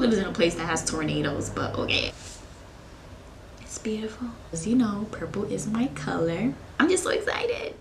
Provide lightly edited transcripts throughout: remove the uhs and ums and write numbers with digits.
lives in a place that has tornadoes, but okay. It's beautiful. As you know, purple is my color. I'm just so excited.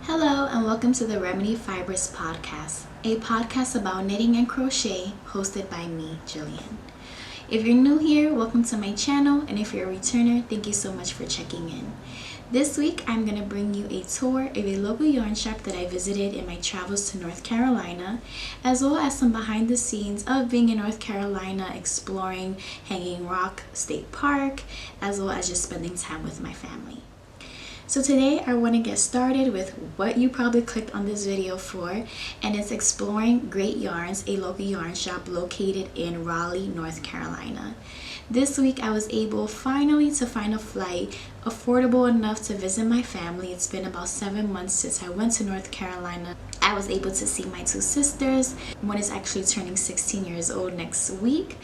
Hello and welcome to the Remedyfibers podcast, a podcast about knitting and crochet hosted by me, Jillian. If you're new here, welcome to my channel, and if you're a returner, thank you so much for checking in. This week, I'm going to bring you a tour of a local yarn shop that I visited in my travels to North Carolina, as well as some behind the scenes of being in North Carolina, exploring Hanging Rock State Park, as well as just spending time with my family. So today I want to get started with what you probably clicked on this video for, and it's exploring Great Yarns, a local yarn shop located in Raleigh, North Carolina. This week I was able finally to find a flight affordable enough to visit my family. It's been about 7 months since I went to North Carolina. I was able to see my two sisters. One is actually turning 16 years old next week,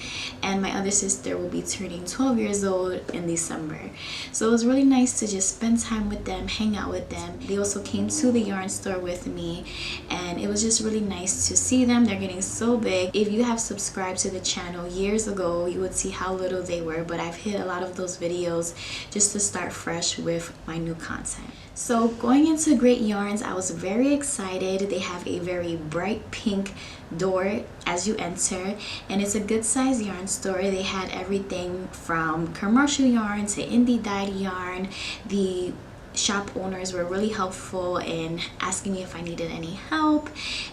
and my other sister will be turning 12 years old in December. So it was really nice to just spend time with them, hang out with them. They also came to the yarn store with me, and it was just really nice to see them. They're getting so big. If you have subscribed to the channel years ago, you would see how little they were, but I've hit a lot of those videos just to start fresh with my new content. So going into Great Yarns, I was very excited. They have a very bright pink door as you enter, and it's a good size yarn store. They had everything from commercial yarn to indie dyed yarn. The shop owners were really helpful in asking me if I needed any help,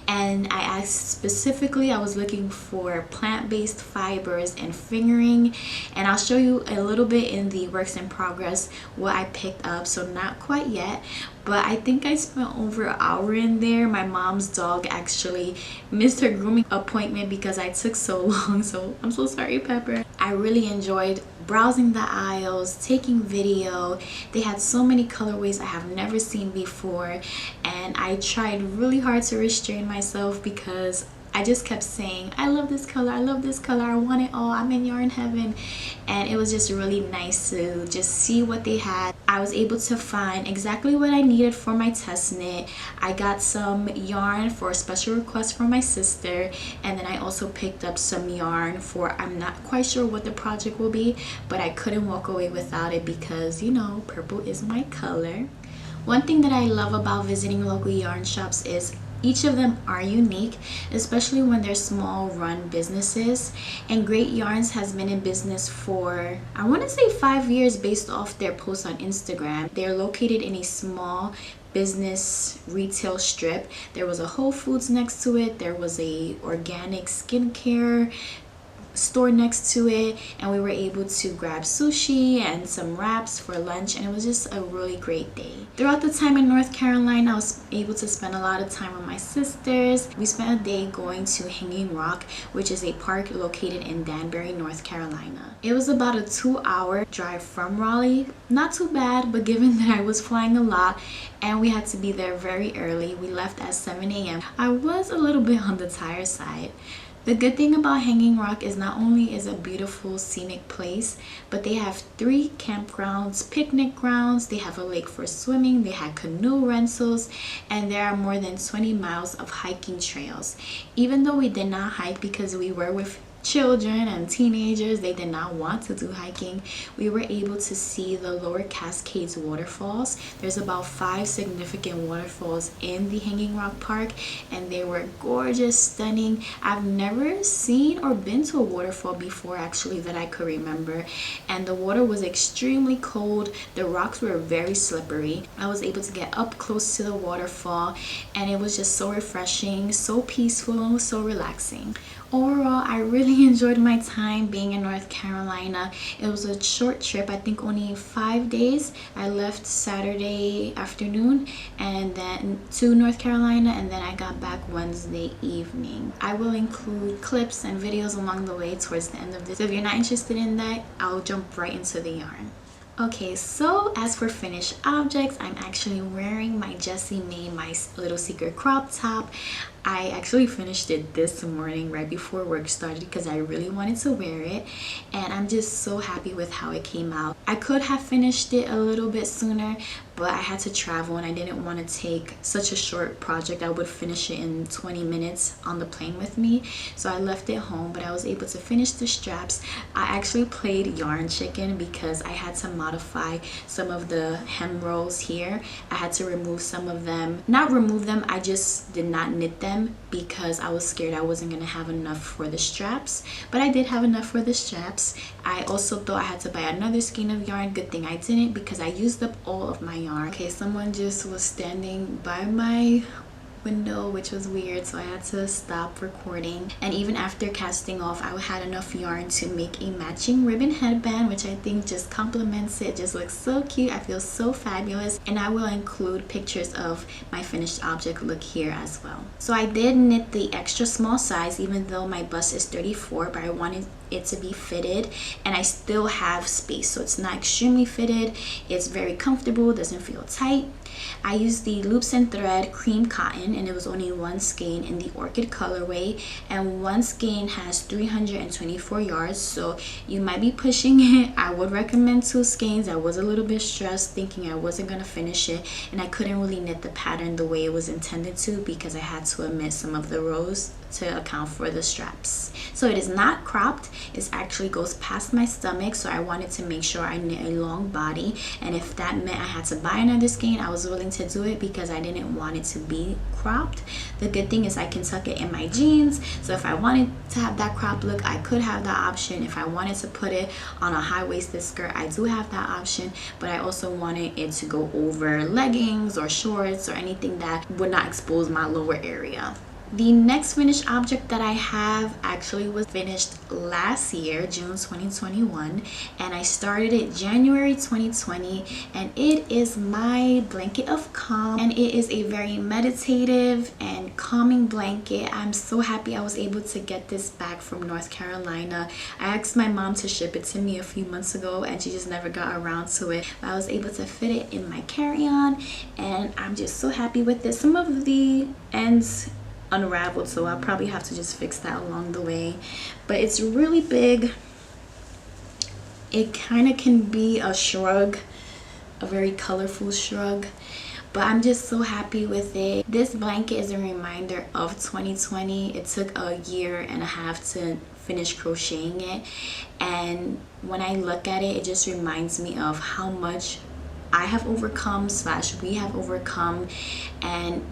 and I asked specifically, I was looking for plant-based fibers and fingering, and I'll show you a little bit in the works in progress what I picked up. So not quite yet, but I think I spent over an hour in there. My mom's dog actually missed her grooming appointment because I took so long, so I'm so sorry, Pepper. I really enjoyed browsing the aisles, taking video. They had so many colorways I have never seen before, and I tried really hard to restrain myself because I just kept saying, I love this color, I love this color, I want it all, I'm in yarn heaven. And it was just really nice to just see what they had. I was able to find exactly what I needed for my test knit. I got some yarn for a special request from my sister, and then I also picked up some yarn for, I'm not quite sure what the project will be, but I couldn't walk away without it because, you know, purple is my color. One thing that I love about visiting local yarn shops is each of them are unique, especially when they're small run businesses. And Great Yarns has been in business for, I want to say 5 years based off their posts on Instagram. They're located in a small business retail strip. There was a Whole Foods next to it. There was a organic skincare store next to it, and we were able to grab sushi and some wraps for lunch, and it was just a really great day. Throughout the time in North Carolina, I was able to spend a lot of time with my sisters. We spent a day going to Hanging Rock, which is a park located in Danbury, North Carolina. It was about a 2-hour drive from Raleigh. Not too bad, but given that I was flying a lot and we had to be there very early, we left at 7 a.m. I was a little bit on the tired side. The good thing about Hanging Rock is not only is a beautiful scenic place, but they have 3 campgrounds, picnic grounds, they have a lake for swimming, they had canoe rentals, and there are more than 20 miles of hiking trails. Even though we did not hike because we were with children and teenagers, they did not want to do hiking, we were able to see the Lower Cascades waterfalls. There's about 5 significant waterfalls in the Hanging Rock Park, and they were gorgeous, stunning. I've never seen or been to a waterfall before actually that I could remember, and the water was extremely cold. The rocks were very slippery. I was able to get up close to the waterfall, and it was just so refreshing, so peaceful, so relaxing. Overall, I really enjoyed my time being in North Carolina. It was a short trip, I think only 5 days. I left Saturday afternoon and then to North Carolina, and then I got back Wednesday evening. I will include clips and videos along the way towards the end of this. If you're not interested in that, I'll jump right into the yarn. Okay, so as for finished objects, I'm actually wearing my Jessie May My Little Secret crop top. I actually finished it this morning right before work started because I really wanted to wear it, and I'm just so happy with how it came out. I could have finished it a little bit sooner, but I had to travel and I didn't want to take such a short project. I would finish it in 20 minutes on the plane with me, so I left it home, but I was able to finish the straps. I actually played yarn chicken because I had to modify some of the hem rows here. I had to remove some of them. Not remove them, I just did not knit them because I was scared I wasn't going to have enough for the straps, but I did have enough for the straps. I also thought I had to buy another skein of yarn. Good thing I didn't because I used up all of my yarn. Okay, someone just was standing by my window, which was weird, so I had to stop recording. And even after casting off, I had enough yarn to make a matching ribbon headband, which I think just complements it. Just looks so cute. I feel so fabulous, and I will include pictures of my finished object look here as well. So I did knit the extra small size, even though my bust is 34, but I wanted it to be fitted, and I still have space, so it's not extremely fitted. It's very comfortable, doesn't feel tight. I used the loops and thread cream cotton, and it was only one skein in the orchid colorway, and one skein has 324 yards, so you might be pushing it. I would recommend 2 skeins. I was a little bit stressed thinking I wasn't going to finish it, and I couldn't really knit the pattern the way it was intended to because I had to omit some of the rows to account for the straps. So it is not cropped. It actually goes past my stomach, so I wanted to make sure I knit a long body, and if that meant I had to buy another skein, I was willing to do it because I didn't want it to be cropped. The good thing is I can tuck it in my jeans, so if I wanted to have that crop look, I could have that option. If I wanted to put it on a high-waisted skirt, I do have that option, but I also wanted it to go over leggings or shorts or anything that would not expose my lower area. The next finished object that I have actually was finished last year, June 2021, and I started it January 2020, and it is my blanket of calm, and it is a very meditative and calming blanket. I'm so happy I was able to get this back from North Carolina. I asked my mom to ship it to me a few months ago, and she just never got around to it, but I was able to fit it in my carry-on, and I'm just so happy with it. Some of the ends unraveled, so I'll probably have to just fix that along the way, but it's really big. It kind of can be a shrug, a very colorful shrug, but I'm just so happy with it. This blanket is a reminder of 2020. It took a year and a half to finish crocheting it, and when I look at it, it just reminds me of how much I have overcome / we have overcome, and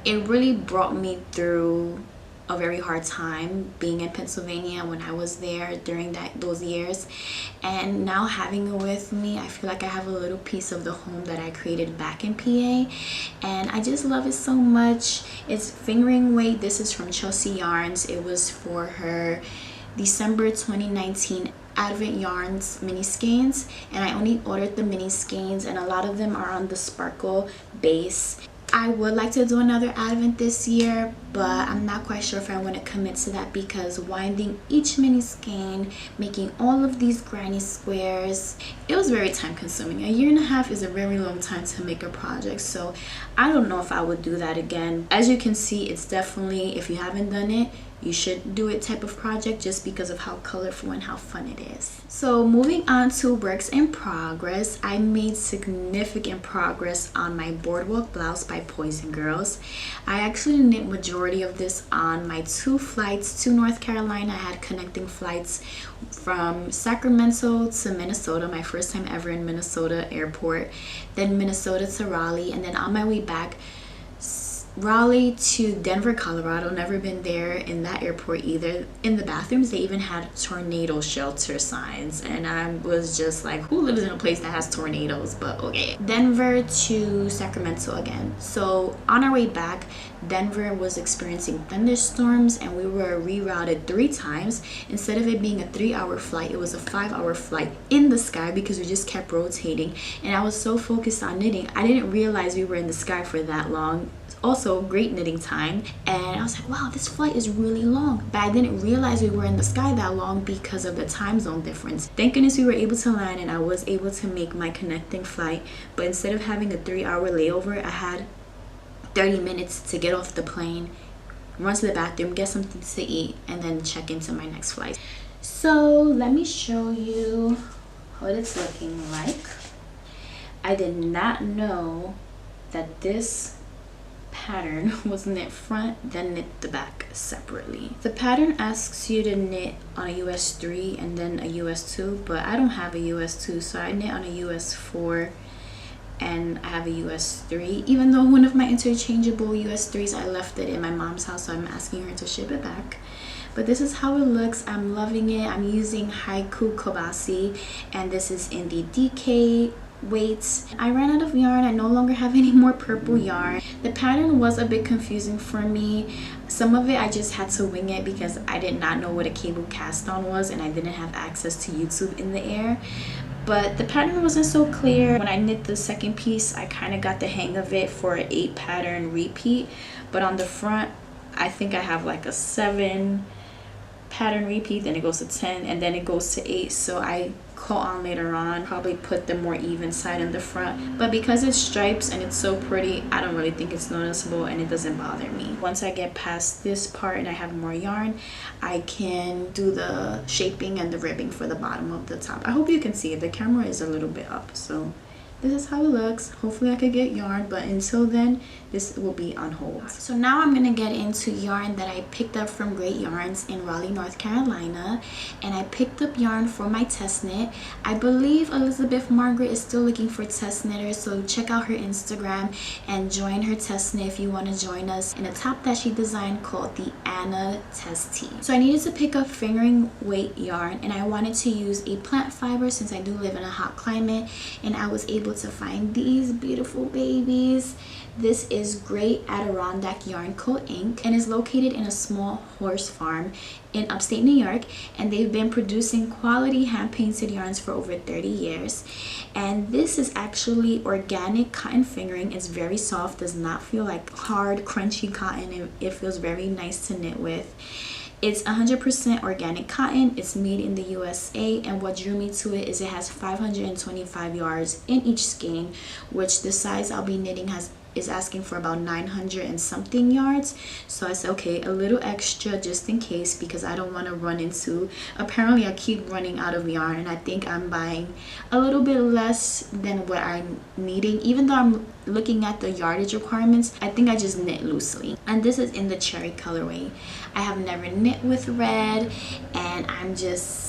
it really brought me through a very hard time being in Pennsylvania when I was there during those years, and now having it with me, I feel like I have a little piece of the home that I created back in PA, and I just love it so much. It's fingering weight. This is from Chelsea Yarns. It was for her December 2019 Advent Yarns mini skeins, and I only ordered the mini skeins, and a lot of them are on the sparkle base. I would like to do another Advent this year, but I'm not quite sure if I want to commit to that because winding each mini skein, making all of these granny squares, it was very time consuming. A year and a half is a very long time to make a project, so I don't know if I would do that again. As you can see, it's definitely, if you haven't done it, you should do it type of project just because of how colorful and how fun it is. So moving on to works in progress, I made significant progress on my boardwalk blouse by Poison Girls. I actually knit majority of this on my 2 flights to North Carolina. I had connecting flights from Sacramento to Minnesota, my first time ever in Minnesota airport, then Minnesota to Raleigh, and then on my way back Raleigh to Denver, Colorado. Never been there in that airport either. In the bathrooms, they even had tornado shelter signs, and I was just like, who lives in a place that has tornadoes? But okay. Denver to Sacramento again. So on our way back, Denver was experiencing thunderstorms, and we were rerouted 3 times. Instead of it being a 3-hour flight, it was a 5-hour flight in the sky because we just kept rotating. And I was so focused on knitting, I didn't realize we were in the sky for that long. Also great knitting time, and I was like, wow, this flight is really long, but I didn't realize we were in the sky that long because of the time zone difference. Thank goodness we were able to land, and I was able to make my connecting flight. But instead of having a 3-hour layover, I had 30 minutes to get off the plane, run to the bathroom, get something to eat, and then check into my next flight. So let me show you what it's looking like. I did not know that this pattern was knit front then knit the back separately. The pattern asks you to knit on a US 3 and then a US 2, but I don't have a US 2, so I knit on a US 4 and I have a US 3, even though one of my interchangeable US 3s, I left it in my mom's house, so I'm asking her to ship it back. But this is how it looks. I'm loving it. I'm using Haiku Kobasi, and this is in the DK weights. I ran out of yarn. I no longer have any more purple yarn. The pattern was a bit confusing for me. Some of it I just had to wing it because I did not know what a cable cast on was, and I didn't have access to YouTube in the air. But the pattern wasn't so clear. When I knit the second piece, I kind of got the hang of it for an 8 pattern repeat. But on the front, I think I have like a 7 pattern repeat, then it goes to 10, and then it goes to 8. So I caught on later on, probably put the more even side in the front. But because it's stripes and it's so pretty, I don't really think it's noticeable, and it doesn't bother me. Once I get past this part and I have more yarn, I can do the shaping and the ribbing for the bottom of the top. I hope you can see it. The camera is a little bit up, so this is how it looks. Hopefully I could get yarn, but until then, this will be on hold. So now I'm gonna get into yarn that I picked up from Great Yarns in Raleigh, North Carolina. And I picked up yarn for my test knit. I believe Elizabeth Margaret is still looking for test knitters, so check out her Instagram and join her test knit if you want to join us in a top that she designed called the Anna Test Tee. So I needed to pick up fingering weight yarn, and I wanted to use a plant fiber since I do live in a hot climate, and I was able to find these beautiful babies. This is Great Adirondack Yarn Co. Inc. and is located in a small horse farm in upstate New York, and they've been producing quality hand-painted yarns for over 30 years. And this is actually organic cotton fingering. It's very soft, does not feel like hard crunchy cotton. It feels very nice to knit with. It's 100% organic cotton. It's made in the USA, and what drew me to it is it has 525 yards in each skein, which the size I'll be knitting is asking for about 900 and something yards. So I said, okay, a little extra just in case, because I don't want to run into, apparently I keep running out of yarn, and I think I'm buying a little bit less than what I'm needing. Even though I'm looking at the yardage requirements, I think I just knit loosely. And this is in the cherry colorway. I have never knit with red, and I'm just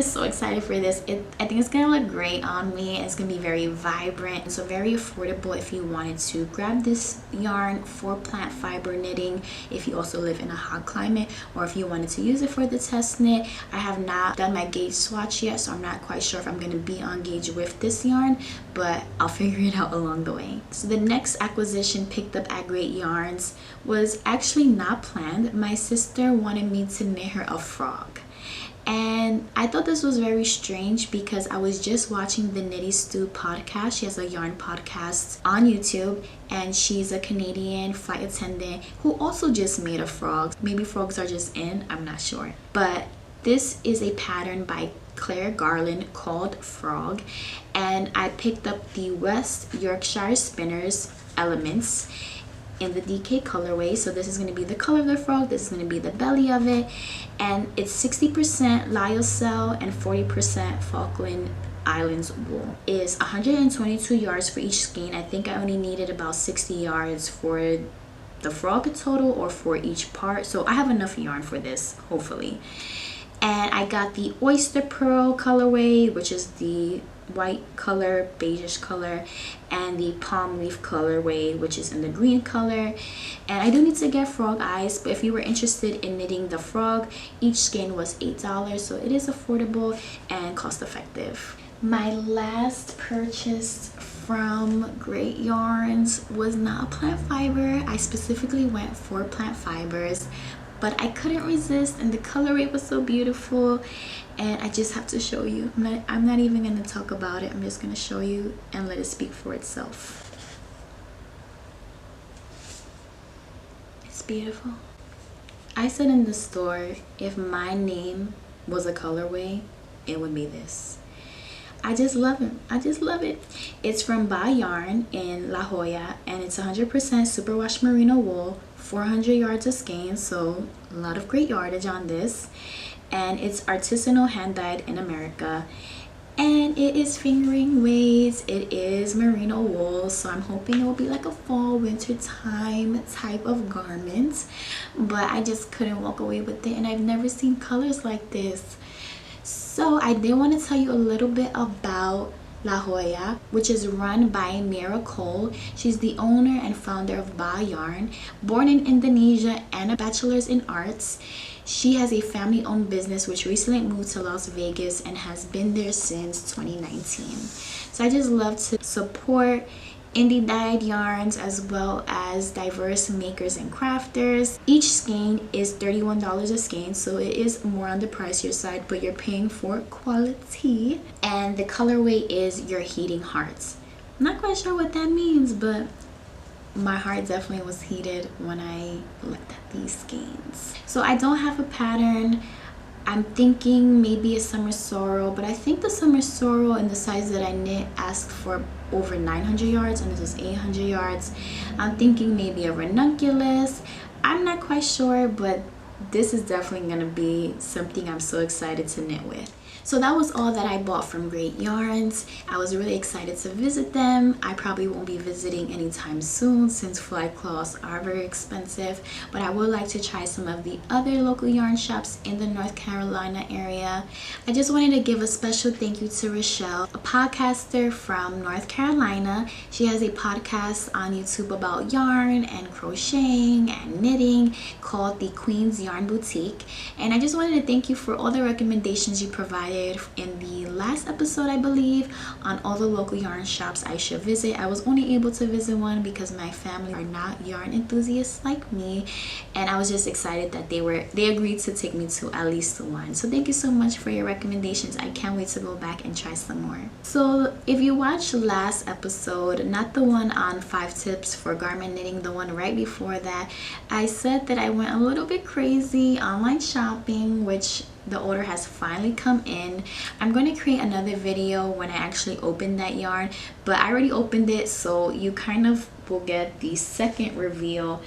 so excited for this. I think it's gonna look great on me. It's gonna be very vibrant, so very affordable if you wanted to grab this yarn for plant fiber knitting, if you also live in a hot climate, or if you wanted to use it for the test knit. I have not done my gauge swatch yet, so I'm not quite sure if I'm gonna be on gauge with this yarn, but I'll figure it out along the way. So the next acquisition picked up at Great Yarns was actually not planned. My sister wanted me to knit her a frog. And I thought this was very strange because I was just watching the Knitty Stew podcast. She has a yarn podcast on YouTube, and she's a Canadian flight attendant who also just made a frog. Maybe frogs are just in, I'm not sure. But this is a pattern by Claire Garland called Frog, and I picked up the West Yorkshire Spinners Elements in the DK colorway. So this is going to be the color of the frog, this is going to be the belly of it, and it's 60% lyocell and 40% Falkland Islands wool. Is 122 yards for each skein. I think I only needed about 60 yards for the frog total, or for each part, so I have enough yarn for this, hopefully. And I got the Oyster Pearl colorway, which is the white color, beigeish color, and the palm leaf colorway, which is in the green color. And I do need to get frog eyes, but if you were interested in knitting the frog, each skein was $8, so it is affordable and cost effective. My last purchase from Great Yarns was not plant fiber. I specifically went for plant fibers, but I couldn't resist, and the colorway was so beautiful, and I just have to show you. I'm not even going to talk about it. I'm just going to show you and let it speak for itself. It's beautiful. I said in the store, if my name was a colorway, it would be this. I just love it. I just love it. It's from Ba Yarn in La Jolla, and it's 100% superwash merino wool, 400 yards of skein, so a lot of great yardage on this. And it's artisanal hand dyed in America, and it is fingering weights. It is merino wool, so I'm hoping it will be like a fall winter time type of garment, but I just couldn't walk away with it, and I've never seen colors like this. So I did want to tell you a little bit about La Jolla, which is run by Mira Cole. She's the owner and founder of Ba Yarn. Born in Indonesia and a bachelor's in arts, she has a family-owned business which recently moved to Las Vegas and has been there since 2019. So I just love to support indie dyed yarns as well as diverse makers and crafters. Each skein is $31 a skein, so it is more on the pricier side, but you're paying for quality. And the colorway is Your Heating Hearts. I'm not quite sure what that means, but my heart definitely was heated when I looked at these skeins. So I don't have a pattern. I'm thinking maybe a summer sorrel, but I think the summer sorrel in the size that I knit asked for over 900 yards, and this is 800 yards. I'm thinking maybe a ranunculus. I'm not quite sure, but this is definitely gonna be something I'm so excited to knit with. So that was all that I bought from Great Yarns. I was really excited to visit them. I probably won't be visiting anytime soon since flight cloths are very expensive, but I would like to try some of the other local yarn shops in the North Carolina area. I just wanted to give a special thank you to Rochelle, a podcaster from North Carolina. She has a podcast on YouTube about yarn and crocheting and knitting called The Queen's Yarn Boutique. And I just wanted to thank you for all the recommendations you provided in the last episode, I believe, on all the local yarn shops I should visit. I was only able to visit one because my family are not yarn enthusiasts like me, and I was just excited that they agreed to take me to at least one. So thank you so much for your recommendations. I can't wait to go back and try some more. So if you watched last episode, not the one on 5 tips for garment knitting, the one right before that, I said that I went a little bit crazy online shopping, which the order has finally come in. I'm going to create another video when I actually open that yarn, but I already opened it, so you kind of will get the second reveal.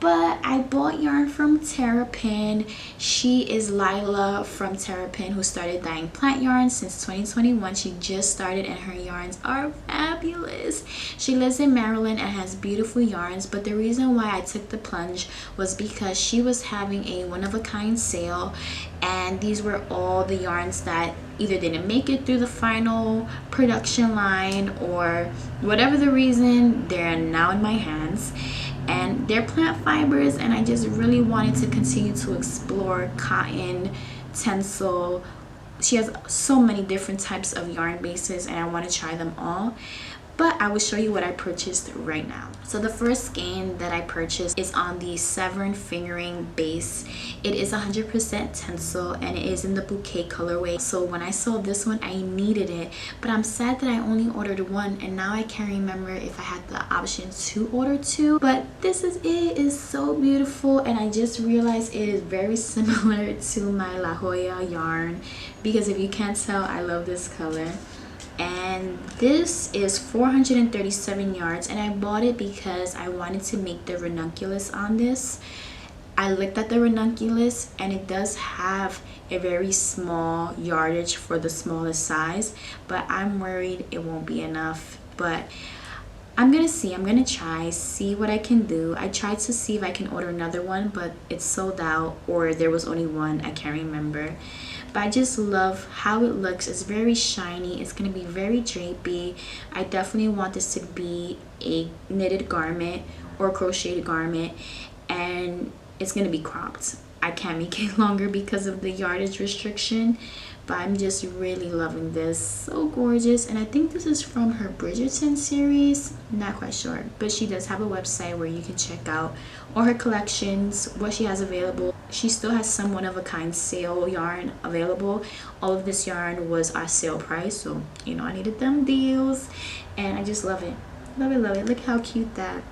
But I bought yarn from Terrapin. She is Lila from Terrapin, who started dyeing plant yarns since 2021. She just started and her yarns are fabulous. She lives in Maryland and has beautiful yarns, but the reason why I took the plunge was because she was having a one-of-a-kind sale, and these were all the yarns that either didn't make it through the final production line, or whatever the reason, they're now in my hands. And they're plant fibers, and I just really wanted to continue to explore cotton, tencel. She has so many different types of yarn bases, and I want to try them all. But I will show you what I purchased right now. So the first skein that I purchased is on the Severn fingering base. It is 100% tencel, and it is in the bouquet colorway. So when I saw this one, I needed it, but I'm sad that I only ordered one, and now I can't remember if I had the option to order 2. But this is it. It's so beautiful, and I just realized it is very similar to my La Jolla yarn, because if you can't tell, I love this color. And this is 437 yards, and I bought it because I wanted to make the ranunculus on this. I looked at the ranunculus, and it does have a very small yardage for the smallest size, but I'm worried it won't be enough. But I'm gonna see what I can do. I tried to see if I can order another one, but it's sold out, or there was only one, I can't remember. but I just love how it looks. It's very shiny. It's going to be very drapey. I definitely want this to be a knitted garment or crocheted garment, and it's going to be cropped. I can't make it longer because of the yardage restriction, but I'm just really loving this. So gorgeous. And I think this is from her Bridgerton series, not quite sure, but she does have a website where you can check out all her collections, what she has available. She still has some one of a kind sale yarn available. All of this yarn was at sale price, so you know I needed them deals, and I just love it. Love it, love it. Look how cute that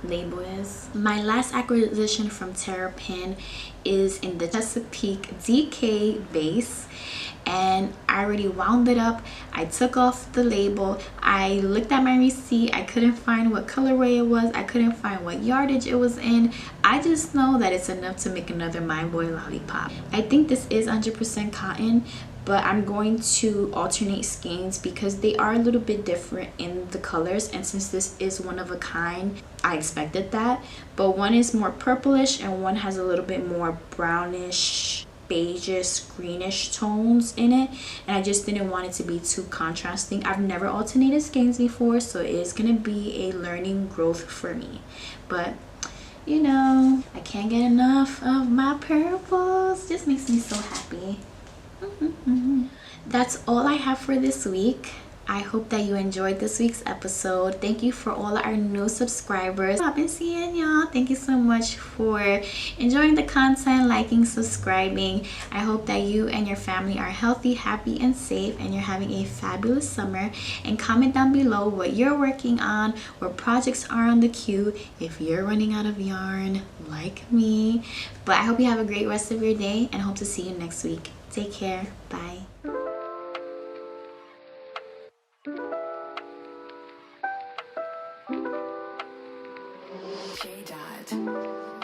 label is. My last acquisition from Terrapin is in the Chesapeake DK base, and I already wound it up. I took off the label. I looked at my receipt. I couldn't find what colorway it was. I couldn't find what yardage it was in. I just know that it's enough to make another My Boy lollipop. I think this is 100% cotton, but I'm going to alternate skeins because they are a little bit different in the colors, and since this is one of a kind, I expected that. But one is more purplish and one has a little bit more brownish, beigeish, greenish tones in it, and I just didn't want it to be too contrasting. I've never alternated skeins before, so it is gonna be a learning growth for me, but you know, I can't get enough of my purples. Just makes me so happy. That's all I have for this week. I hope that you enjoyed this week's episode. Thank you for all our new subscribers. I've been seeing y'all. Thank you so much for enjoying the content, liking, subscribing. I hope that you and your family are healthy, happy, and safe, and you're having a fabulous summer. And comment down below what you're working on, what projects are on the queue, if you're running out of yarn like me. But I hope you have a great rest of your day, and hope to see you next week. Take care. Bye. J. Dot.